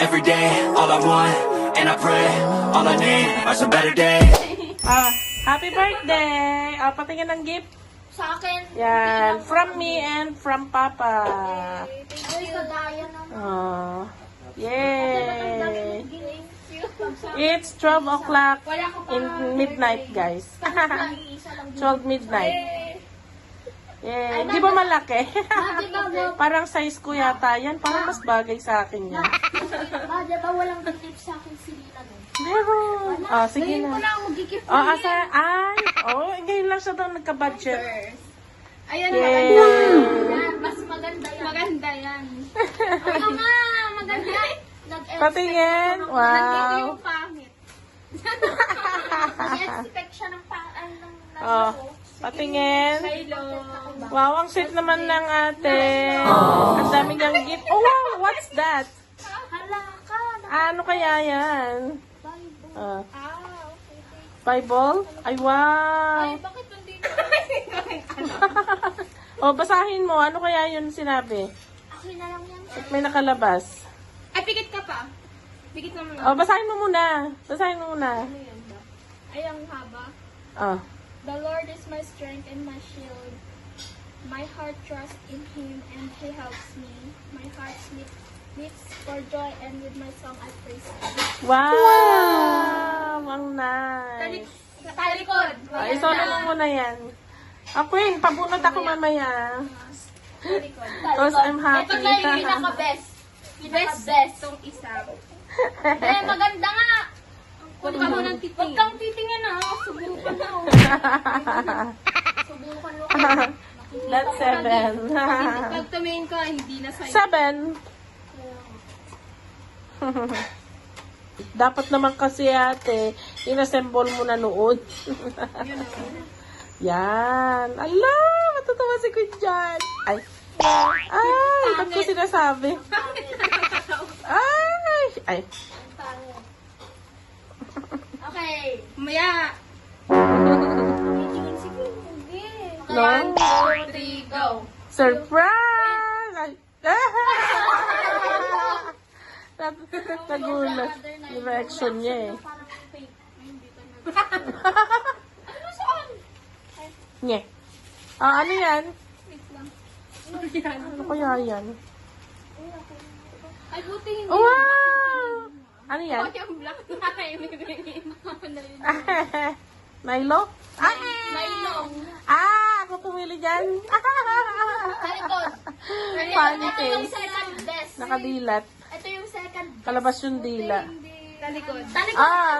every day. All I want, and I pray, all I need are some better days. Happy birthday! Patingin ng gift. Sa akin. Yan. From me and from Papa. Thank you. Daya naman. Yay! It's 12 o'clock in midnight, guys. 12 midnight. Yay! Di ba malaki? Parang size ko yata yan. Parang mas bagay sa akin yan. Di ba walang gift sa akin si Lila? Meron. Sige na. Ngayon lang siya daw nagka-budget. Ayan, Yay! mas maganda yan. Maganda yan. Maganda. Patingin. Wow. Yung pangit. Nag-expect siya ng Patingin. Hello. Wow, ang sweet naman ng ate. Ang dami niyang gift. Oh, wow. What's that? Hala ka. Ano kaya yan? Okay. Bible? Ay, wow. Ay, bakit nandito? Basahin mo. Ano kaya yun sinabi? Akin na lang yan. At may nakalabas. Ay, pikit ka pa. Pikit naman. Basahin mo muna. Basahin mo muna. Ano yan ba? Ay, ang haba. The Lord is my strength and my shield. My heart trusts in Him and He helps me. My heart leaps for joy and with my song I praise Him. Wow! Ang nice. Talikod. Ay, solo mo muna yan. Queen, pabunot ako mamaya. Because I'm happy. Ito na yung pinaka-best. Best itong isa. Maganda nga. Huwag ka munang titingin. Huwag kang titingin na. Subukan na. Subukan mo. That's 7. Pag tumingin ka, hindi na sa'yo. 7. Dapat naman kasi ate, inassemble mo na noon. Yan. Ala, matutuwa si Queen Jan. Ay, ba't ko sinasabi? Ay. Okay. Maya. No? 1, 2, 3, go. Surprise! Ay. Nagulat. Yung reaction niya eh. Ano saan? Nye. Ano yan? Wait lang. Ano kaya yan? Ay, buti hindi. Wow! Ano yan? Bakit yung black na kayo? Milo? Mailong. Ako pumili dyan. Talikod. Funny Ito yung face. second best. Nakadilat. Ito yung second best. Kalabas yung dila. Talikod.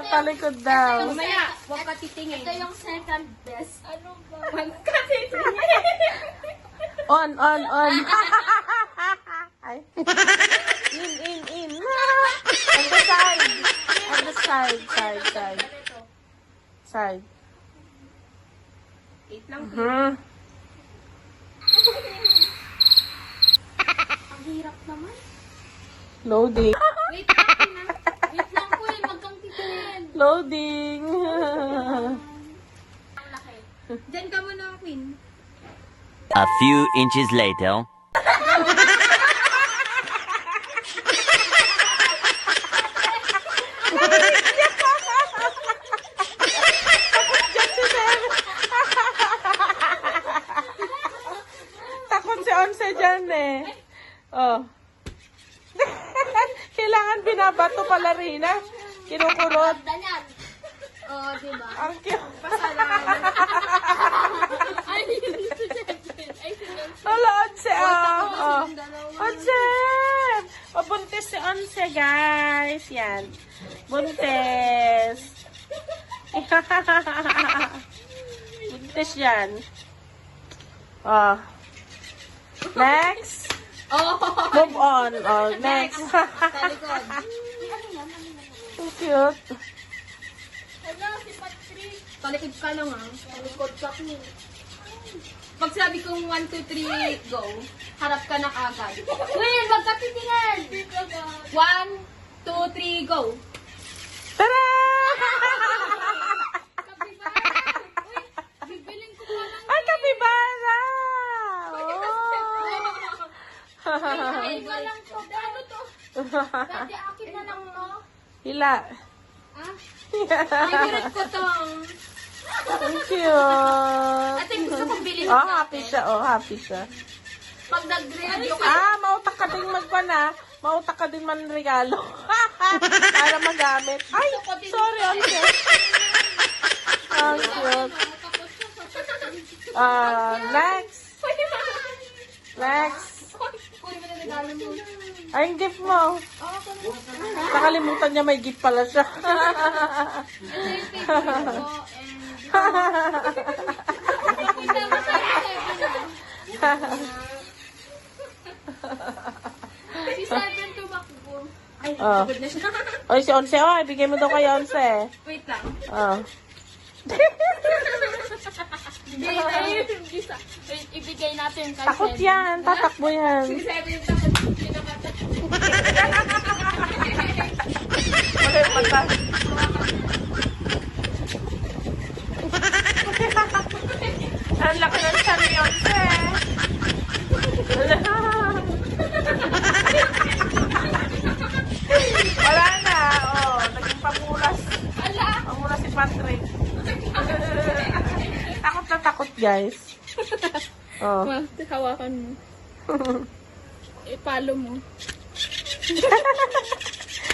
Talikod daw. Mamaya, huwag ka titingin. Ito yung second best. Ano ba? Huwag ka titingin. On. Ay. In. On the side. On the side. Side. Wait lang. Ang hirap naman. Loading. Wait lang po yun. Huwag kang titingin. Loading. Ang laki. Diyan ka muna, Queen. A few inches later. Takot si Onse dyan eh. Kailangan binabato pala rin ah. Kinukurot. Ganyan. Oo, diba? Ang cute. Pasalamat. Ay, Hala, Onse Onse! Pabuntis si Onse, guys. Yan. Buntis. Buntis yan. Next. Move on. Next. Talikod. So cute. Hello, si Patrick. Talikod ka lang ah. Talikod ka. Pag sabi kong 1, 2, 3, go, harap ka na agad. Wait, wag ka titingin. 1, 2, 3, go. Tara! Kapibara. Uy, bibiling ko pa lang. Ay, kapibara! Ay, lang to. Ano to? Dati akin na lang, no? Hila. Ah? Favorite ko to. Ang cute. Ate, gusto kong bilhin Oh, happy siya. Oh, happy siya. Pag nag-review ka, Mautak ka din magpana. Mautak ka din man regalo. Para magamit. Ay, sorry, Onse. Ang cute. Next. Next. kunin mo na regalo mo. Ay, yung gift mo. Nakalimutan niya may gift pala siya. Ito yung favorite ko. And hindi mo sa si Seven tumakbo. Ay, Oh. pagod na siya. Oy, si Onse, oh, ibigay mo daw kay Onse. Wait lang. Oh. Ibigay natin kay Takot Seven. yan. Tatakbo yan. Si Seven takot. Pinakatakot. Okay, mata. Ang laki ng tiyan ni Onse. Wala na. Oh, naging pamulas. Pamulas si Patrick. Takot na takot, guys. Oh. Hawakan mo. Ipalo mo.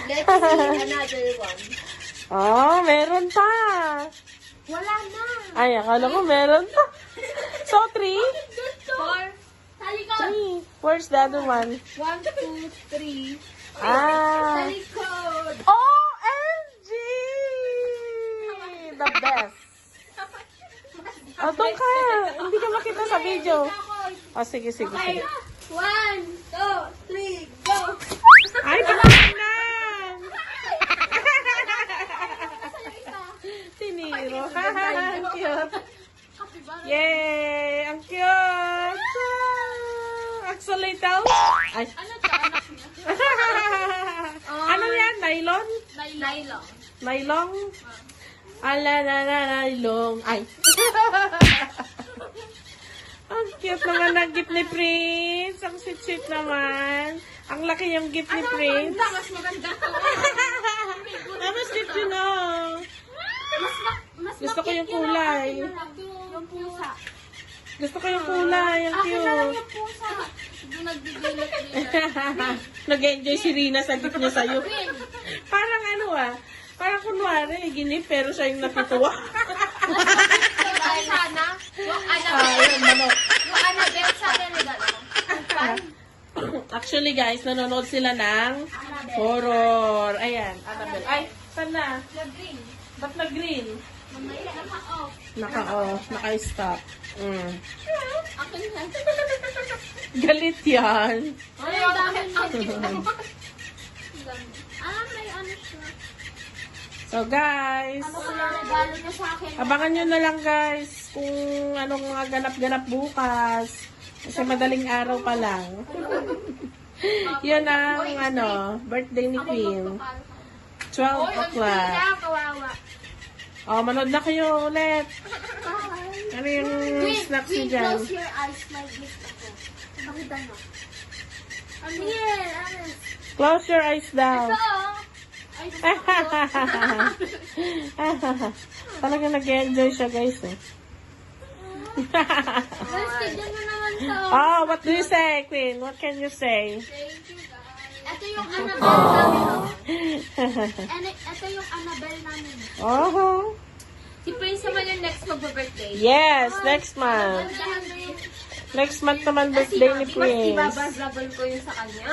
Let's see another one. Oh, meron pa. Wala na. Ay, akala ko meron pa. So, 3? Four. Talikod. 3. Where's the other one? 1, 2, 3. Ah. Talikod. OMG! The best. Oh, doon ka. Hindi ka makita sa video. Oh, sige, sige, Okay. sige. 1, 2, 3, go. Ay, pakanan! Tiniro. Ang cute. Yay! Ang cute! Actually, daw. Ay. Ano to? Anak niya? Ano yan? Nylon? Nylon. Nylon? Ala na na nylon. Ay. Ang cute naman ng gift ni Prince. Ang sweet naman. Ang laki yung gift ni Prince. Mas maganda to. Mas cute yun, oh. Mas Gusto ko yung kulay. Yung pusa. Gusto ko yung kulay. Ang Akin na lang cute. yung pusa. Doon nagbibilat Nag-enjoy si Rina sa gift niya sa'yo. Parang ano parang kunwari, ginip pero siya yung natutuwa. Ay, sana. Yung Ayun, manok. Yung Annabelle sa regalo. Actually guys, nanonood sila ng horror. Ayan, Annabelle. Ay, saan na? Green. Ba't na-green? Mamaya naka-off. Naka-off, naka-stop. Akin yan. Galit yan. Ay, ang dami. May ano siya. So guys, Ano kaya regalo niya sa akin? abangan nyo na lang guys kung anong mga ganap-ganap bukas. Kasi madaling araw pa lang. Yan ang birthday ni Queen. 12 o'clock. Kawawa. Oh, manood na kayo ulit. Ano yung snacks nyo dyan? Close your eyes. My gift ako. Pakita mo. Ano yan? Close your eyes daw. Ay, Talaga nag-enjoy siya guys eh. guys, tignan mo naman to. Oh, what do you say, Queen? What can you say? Thank you, guys. Ito yung Annabelle namin. Ito yung Annabelle namin. Oh. Si Prince naman yung next mag-birthday. Yes, next month. Next month naman birthday ni Mas Prince. ibabazabal ko yun sa kanya.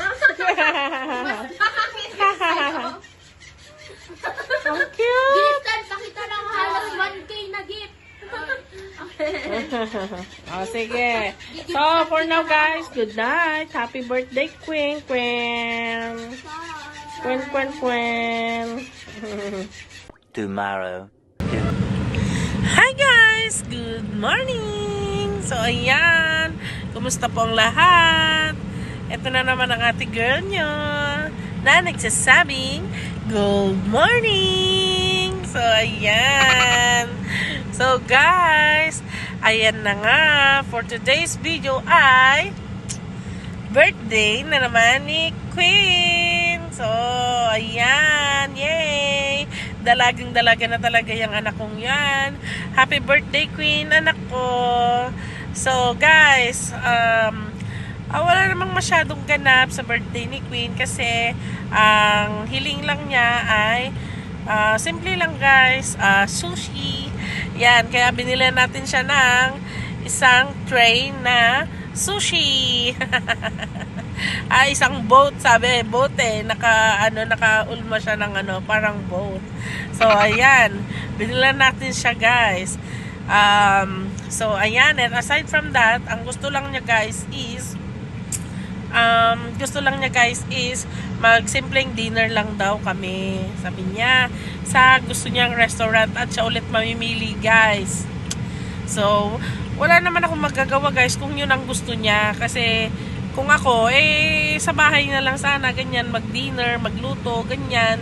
Ang cute! Gifted, pakita lang halos 1K na gift. Oh, sige. So, for now guys, good night. Happy birthday, Queen. Queen. Queen, Queen, Queen. Tomorrow. Hi guys! Good morning! So, ayan. Kumusta po ang lahat? Ito na naman ang ate girl nyo na nagsasabing good morning! So, ayan. So, guys, ayan na nga. For today's video ay birthday na naman ni Queen. So, ayan. Yay! Dalagang-dalaga na talaga yung anak kong yan. Happy birthday, Queen, anak ko. So, guys, wala namang masyadong ganap sa birthday ni Queen kasi ang hiling lang niya ay simple lang, guys, sushi. Yan, kaya binili natin siya ng isang tray na sushi. Isang boat, sabi, boat naka-ulma siya ng parang boat. So, ayan, binili natin siya, guys. So, ayan, and aside from that, ang gusto lang niya, guys, is magsimpleng dinner lang daw kami. Sabi niya, sa gusto niyang restaurant at siya ulit mamimili, guys. So, wala naman akong magagawa, guys, kung yun ang gusto niya. Kasi, kung ako, sa bahay na lang sana, ganyan, mag-dinner, magluto, ganyan.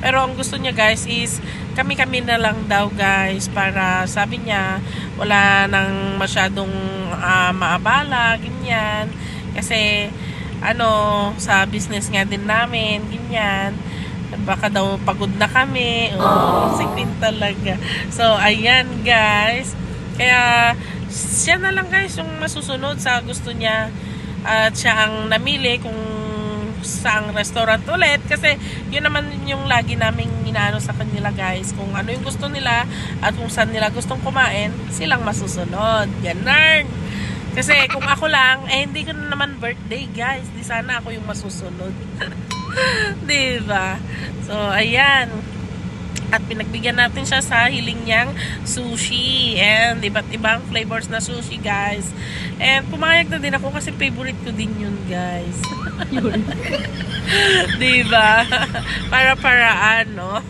Pero ang gusto niya, guys, is kami-kami na lang daw, guys, para sabi niya, wala nang masyadong maabala, ganyan. Kasi, sa business nga din namin, ganyan. Baka daw pagod na kami. Si Queen talaga. So, ayan, guys. Kaya, siya na lang, guys, yung masusunod sa gusto niya. At siya ang namili kung saang restaurant ulit. Kasi, yun naman yung lagi naming inaano sa kanila, guys. Kung ano yung gusto nila at kung saan nila gustong kumain, silang masusunod. Ganun. Kasi kung ako lang, hindi ko na naman birthday, guys. Di sana ako yung masusunod. Diba? So, ayan. At pinagbigyan natin siya sa hiling niyang sushi. And iba't ibang flavors na sushi, guys. And pumayag na din ako kasi favorite ko din yun, guys. Diba? Para-paraan, no?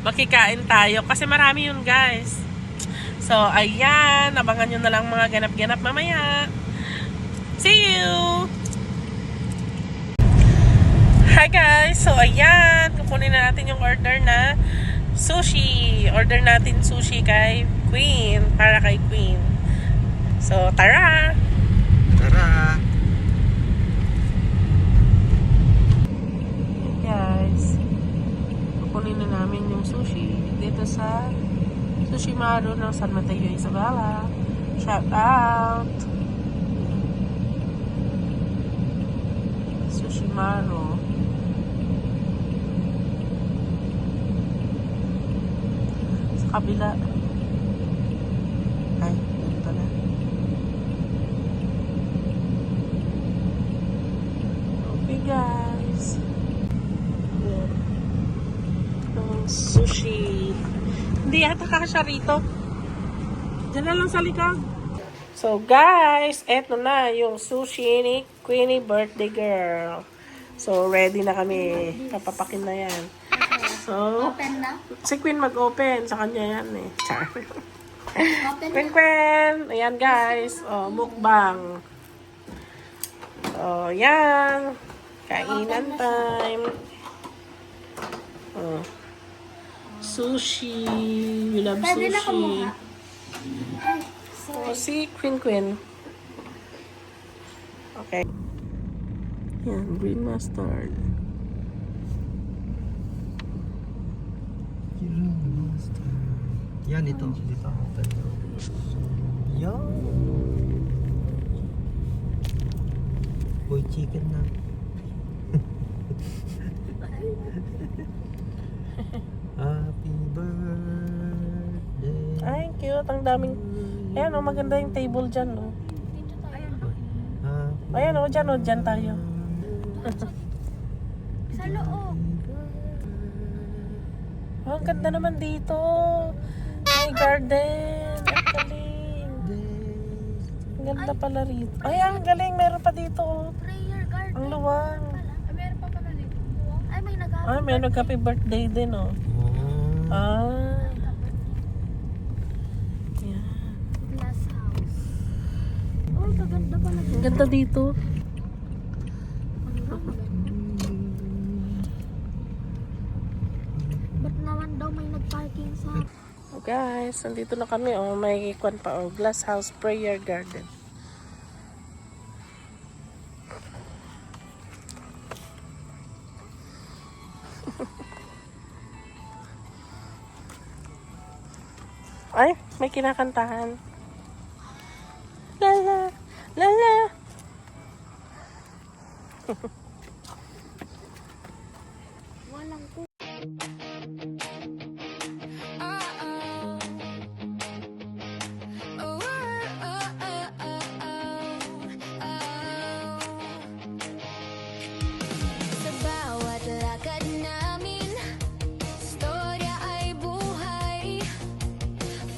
Makikain tayo. Kasi marami yun, guys. So, ayan. Abangan nyo na lang mga ganap-ganap mamaya. See you! Hi guys! So, ayan. Kukunin na natin yung order na sushi. Order natin sushi kay Queen. Para kay Queen. So, tara! Tara! Guys, kukunin na namin yung sushi dito sa Sushi Maro ng San Mateo, Isabela. Shout out! Sushi Maro. Sa kabila. Ay, dito na. Okay, guys. Yan. Ang sushi. Hindi yata kakasya rito. Diyan na lang sa likod. So, guys, eto na yung sushi ni Queenie birthday girl. So, ready na kami. Papapakin na yan. So, Open na? si Queen mag-open. Sa kanya yan eh. Char. Open Queen! Ayan, guys. Oh, mukbang. So, yan. Kainan time. Oh. Sushi. We love Pwede na sushi. kumuha. Oh, si Queen. Okay. Yan, green mustard. Yan, ito. Dito. Yan. Boy chicken na. Happy birthday. Ay, cute. Ang daming... Ayan, oh, maganda yung table dyan, oh. Dito tayo. Ayan, oh, dyan, oh, dyan tayo. Sa loob. Oh, ang ganda naman dito. May garden. Ang galing. Ang ganda pala rito. Ay, ang galing. Meron pa dito, oh. Prayer garden. Ang luwang. Ay, meron pa pala dito. Ay, may nag-happy Ay, may nag-happy birthday din, oh. Ah. Yan. glass house. Uy, kaganda pala. Ang ganda dito. Ba't naman daw may nag-parking sa... Oh, guys, nandito na kami, oh. May kwan pa, oh. Glass house prayer garden. Ay, may kinakantahan. Lala, lala. Sa bawat lakad namin, storya ay buhay.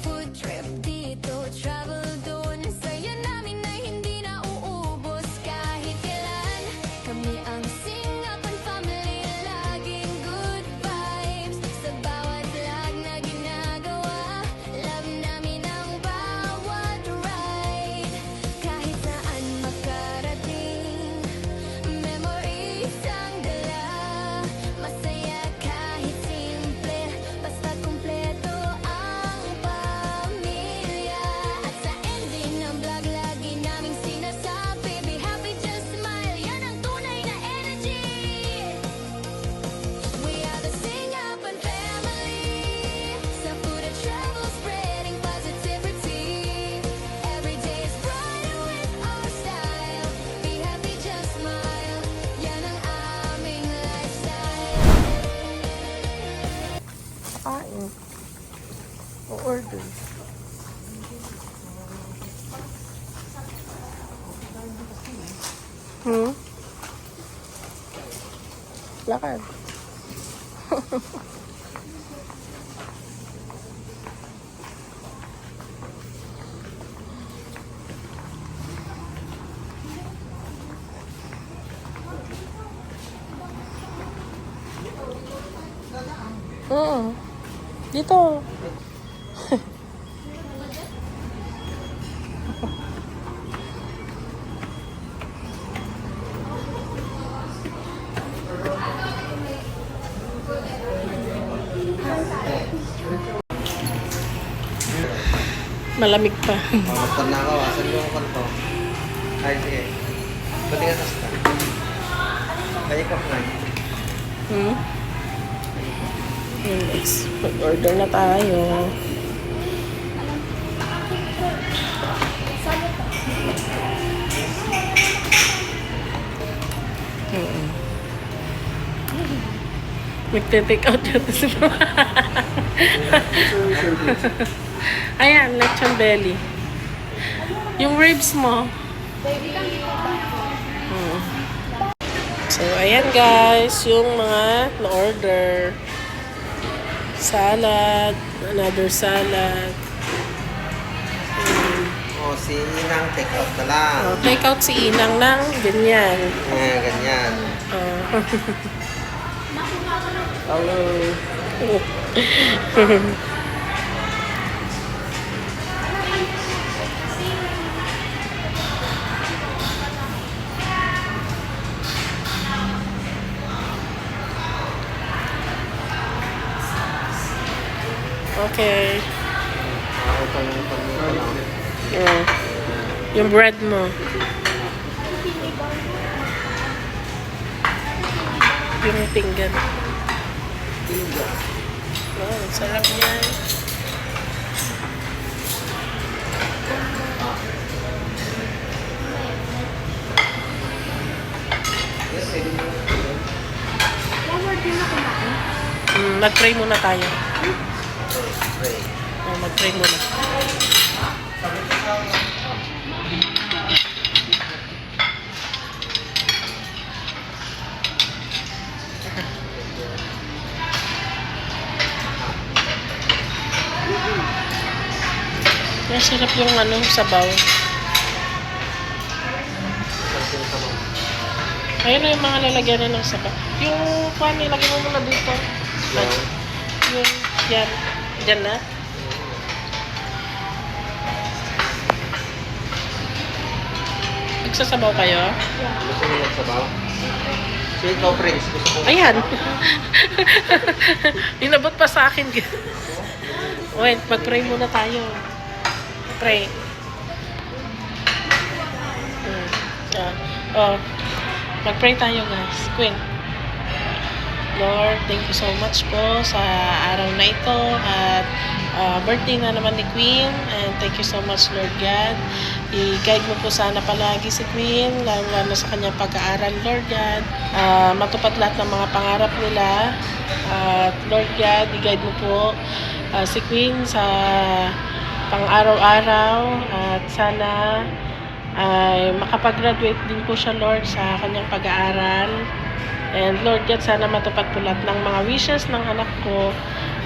Food trip dito, travel dun. Saya namin na hindi na uubos kahit kailan. Kami ang Singapan family, laging good vibes. Sa bawat vlog na ginagawa, love namin ang bawat ride. Kahit saan makarating, memories ang dala. Masaya kahit simple, basta kumpleto ang pamilya. At sa ending ng vlog, lagi naming sinasabi, be happy, just smile, yan ang tunay na energy. We are the Singapan family. Sa food and travel, spreading positivity. Every day is brighter with our style. Be happy, just smile, yan ang aming lifestyle. Kain. O-order. Lakad. Dito. Malamig pa. Magpan na ako. Asan yung kanto? Ay, sige. Pati ka sa Kaya ka pa. Let's order na tayo. Magte-take out yun sa Ayan, lechon belly. Yung ribs mo. So, ayan guys, yung mga na-order. Salad, another salad. O, si Inang take out na lang. Oh, take out si Inang ng ganyan. Ganyan. Hello. Okay. Ito yung pagmito lang. Yung bread mo. Yung pinggan. Oh, sarap yan. Mag-pray muna tayo. Oh, mag-pray muna. Masarap yung ano, sabaw. Ayun yung mga lalagyan na ng sabaw. Yung pan, ilagay mo muna dito. Yung, yan. Diyan na. Nagsasabaw kayo? Gusto mo magsabaw? So, ikaw, Prince. Gusto mo Ayan. Inabot pa sa akin. Wait, mag-pray muna tayo. Pray. Mag-pray tayo guys. Queen. Lord, thank you so much po sa araw na ito at birthday na naman ni Queen. And thank you so much, Lord God. I-guide mo po sana palagi si Queen, lalo sa kanyang pag-aaral, Lord God. Matupad lahat ng mga pangarap nila. At Lord God, i-guide mo po si Queen sa pang-araw-araw. At sana ay makapag-graduate din po siya, Lord, sa kanyang pag-aaral. And Lord God, sana matupad po lahat ng mga wishes ng anak ko.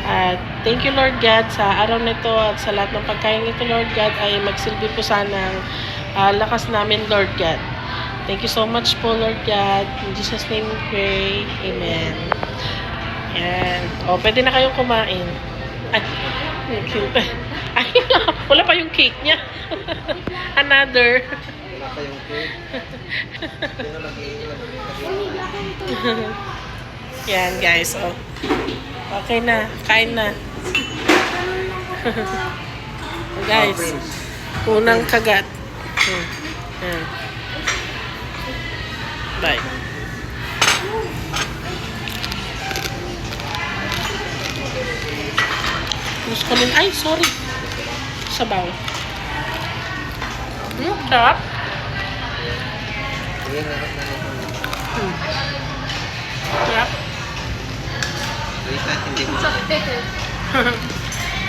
At thank you, Lord God, sa araw nito at sa lahat ng pagkain nito, Lord God, ay magsilbi po sana ang lakas namin, Lord God. Thank you so much po, Lord God. In Jesus' name we pray. Amen. Yan. O, pwede na kayong kumain. Ay, cute. Ay, wala pa yung cake niya. Another. Wala pa yung cake. Sino Yan, guys. Oh. Okay na. Kain na. Guys, unang kagat. Yan. Bye. Gusto ko rin. Ay, sorry. Sabaw. Sarap. Sige, nakap na ito. Sarap. Wait, hindi mo.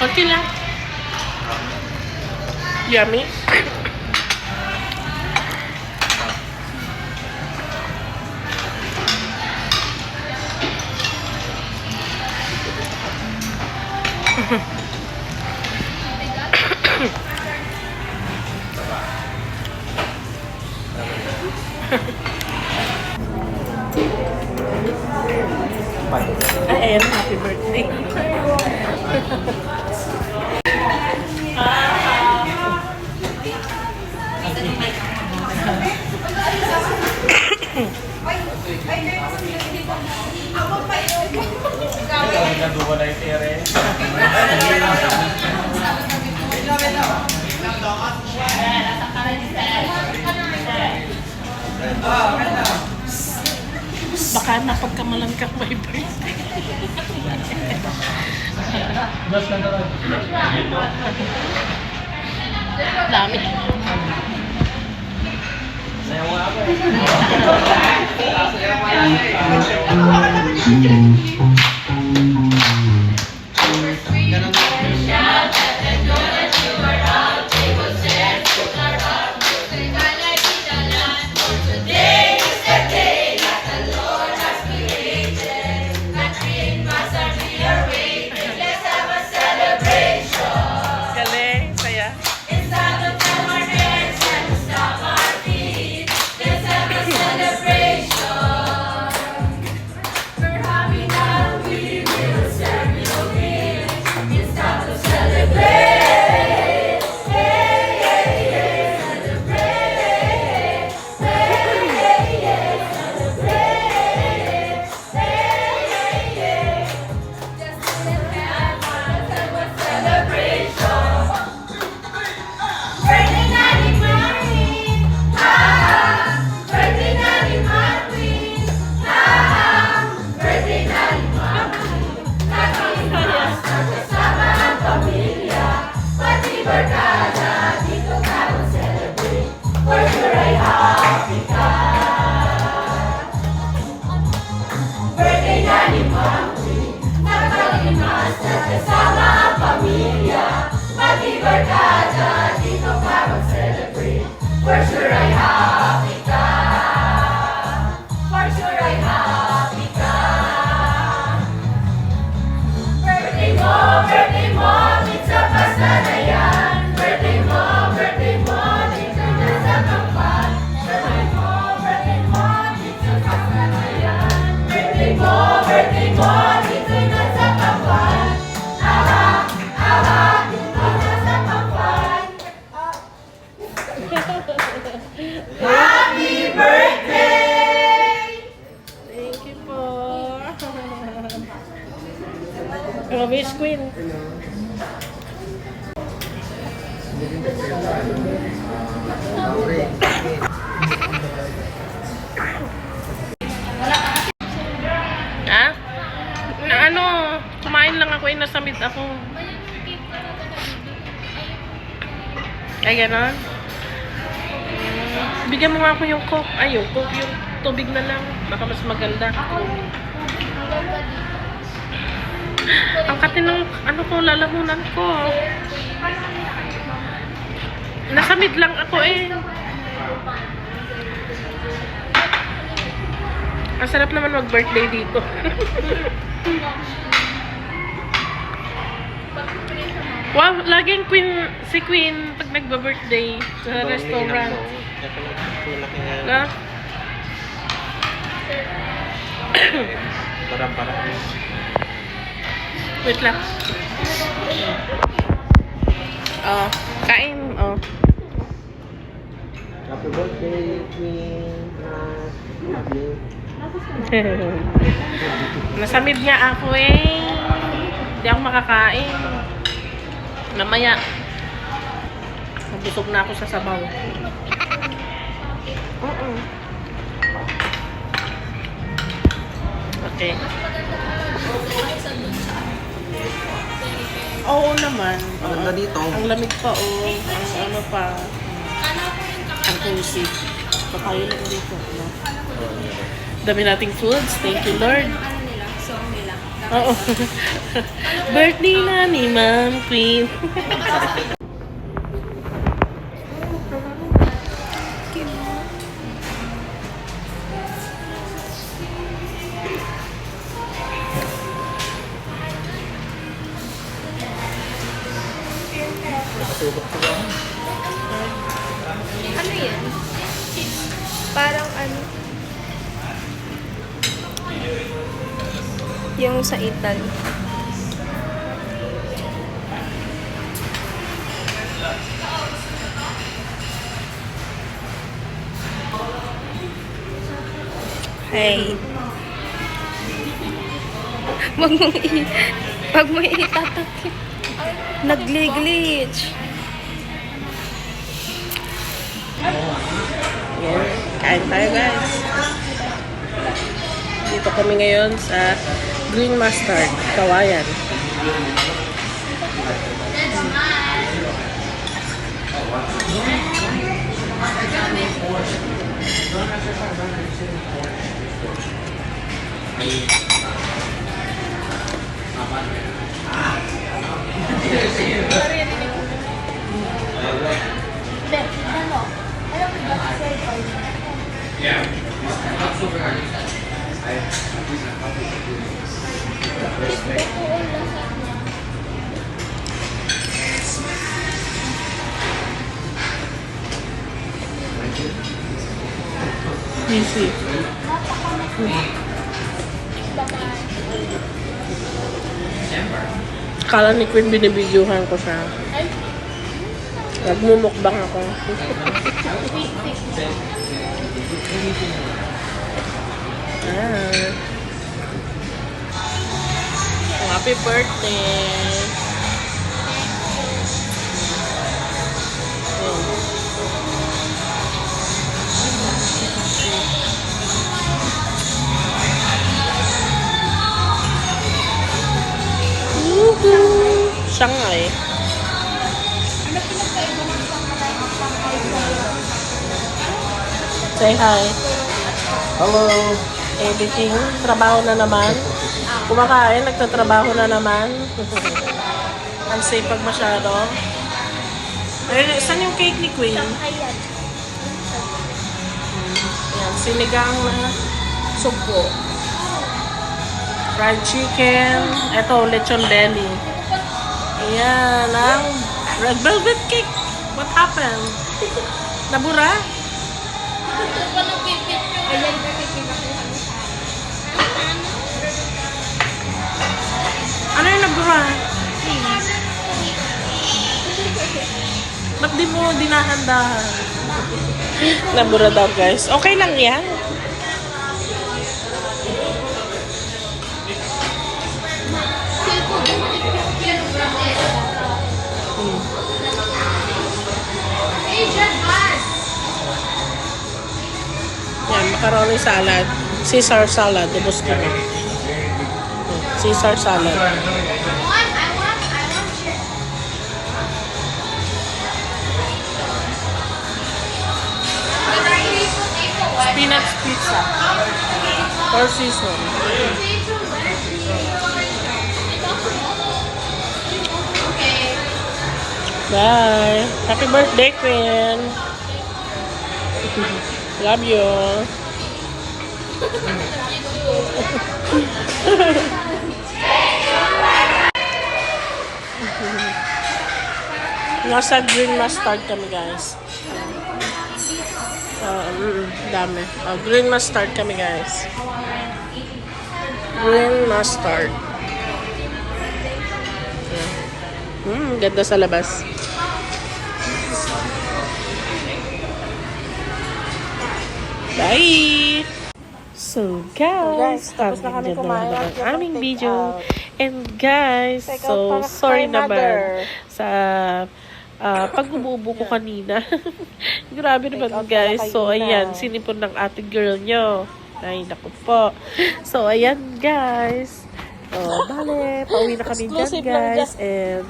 Okay lang. Yummy. Ay, ayan, happy birthday. Baka napagkamalan ka may birthday. Dami. Galing, saya. Thank you po. Wish Queen. Ha? Na ano, kumain lang ako, nasamid ako. Ay, ganon? Bigyan mo nga ako yung coke. Ay, yung coke, yung tubig na lang. Baka mas maganda. Ang kati ng, ano ko, lalamunan ko. Nasa mid lang ako eh. Ang sarap naman mag-birthday dito. Wow, laging si Queen pag nagba-birthday sa restaurant. Na? Parang. Wait lang. Oh, kain. Oh. Happy birthday, Queen. Happy. Nasamid nga ako eh. Hindi ako makakain. Mamaya. Nabusog na ako sa sabaw. Okay. Oo naman. Ang ganda dito. Ang lamig pa oh. Ang ano pa. Ang cozy. Papayo lang dito. No? Dami nating foods. Thank you, Lord. Oo. Birthday na ni Ma'am Queen. Ano yan? Parang ano? Yung sa Italy. Hey. Wag mo itatakip. Nagli-glitch. Yan. Kain tayo, guys. Dito kami ngayon sa Green Mustard, Kawayan. Easy. Akala ni Queen binibidyohan ko siya. Nagmumukbang ako. Happy birthday! Shanghai. Say hi. Hello. Editing. Trabaho na naman. Kumakain, nagtatrabaho na naman. Ang safe pag masyado. Eh, saan yung cake ni Queen? Yan, sinigang na supo. Fried chicken. Ito, lechon belly. Ayan, ang red velvet cake. What happened? Nabura? Ano yung nabura? Ba't di mo dinahandahan? Nabura daw, guys. Okay lang yan. Yan, macaroni salad. Caesar salad. Ubus ko na. Caesar salad. Peanuts pizza. Four Seasons. Bye. Happy birthday, Queen. Love you. Nasa green mustard kami, guys. Dami. Green mustard kami, guys. Green mustard. Ganda sa labas. Bye! So, guys, tapos na kami kumain ng aming video. And guys, so, sorry naman sa pagbububo ko kanina. Grabe naman, guys. So, ayan, sinipon ng ate girl nyo. Ay, naku po. So, ayan, guys. Bale, pauwi na kami dyan, guys. And,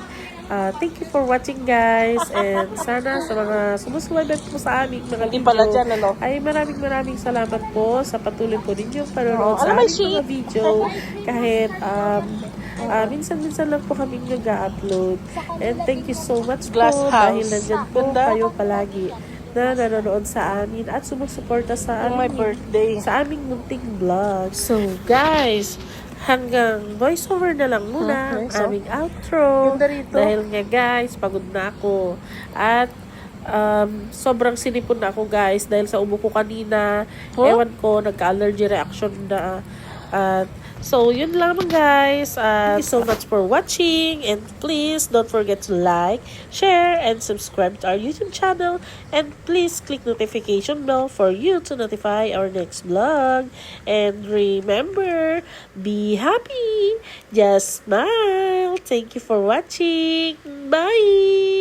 thank you for watching, guys. And sana sa mga sumusubaybayan po sa aming mga video, ay maraming salamat po sa patuloy po ninyong panonood sa aming mga video. Kahit minsan-minsan lang po kami nag-upload. And thank you so much po dahil nandyan po kayo palagi na nanonood sa amin at sumusuporta sa aming birthday, sa aming munting vlog. So, guys, hanggang voiceover na lang muna ang aming outro. Dahil nga, guys, pagod na ako. At sobrang sinipon na ako, guys, dahil sa ubo ko kanina. Ewan ko, nagka-allergy reaction na. So, yun lang, guys. Thank you so much for watching. And please don't forget to like, share, and subscribe to our YouTube channel. And please click notification bell for you to notify our next vlog. And remember, be happy. Just smile. Thank you for watching. Bye.